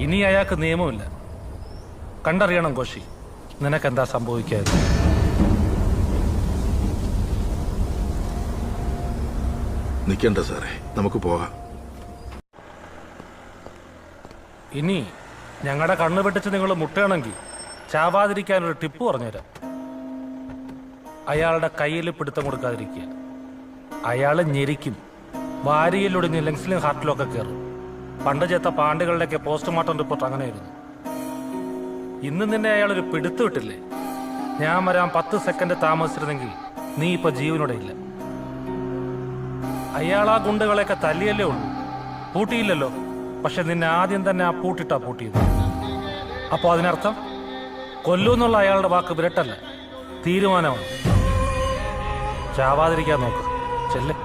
ഇനി അയാൾക്ക് നിയമമില്ല. കണ്ടറിയണം കോശി, നിനക്കെന്താ സംഭവിക്കാതെ. നിൽക്കണ്ട സാറേ, നമുക്ക് പോകാം. ഇനി ഞങ്ങളുടെ കണ്ണു വെട്ടിച്ച് നിങ്ങൾ മുട്ടുകയാണെങ്കിൽ ചാവാതിരിക്കാനൊരു ടിപ്പ് പറഞ്ഞുതരാം. അയാളുടെ കയ്യിൽ പിടുത്തം കൊടുക്കാതിരിക്കുക. അയാൾ ഞെരിക്കും, വാരിയിലൊടിഞ്ഞ് ലങ്സിലും ഹാർട്ടിലും ഒക്കെ കയറും. പണ്ട് ചേത്ത പാണ്ടുകളുടെയൊക്കെ പോസ്റ്റ്മോർട്ടം റിപ്പോർട്ട് അങ്ങനെയായിരുന്നു. ഇന്ന് നിന്നെ അയാളൊരു പിടുത്തു വിട്ടില്ലേ, ഞാൻ വരാൻ 10 സെക്കൻഡ് താമസിച്ചിരുന്നെങ്കിൽ നീ ഇപ്പൊ ജീവനോടെ ഇല്ല. അയാൾ ആ ഗുണ്ടകളെയൊക്കെ തല്ലിയല്ലേ ഉള്ളൂ, പൂട്ടിയില്ലല്ലോ. പക്ഷെ നിന്നെ ആദ്യം തന്നെ ആ പൂട്ടിട്ടാ പൂട്ടിയത്. അപ്പൊ അതിനർത്ഥം കൊല്ലൂന്നുള്ള അയാളുടെ വാക്ക് വിരട്ടല്ല, തീരുമാനമാണ്. ചാവാതിരിക്കാൻ നോക്ക്, ചെല്ലേ.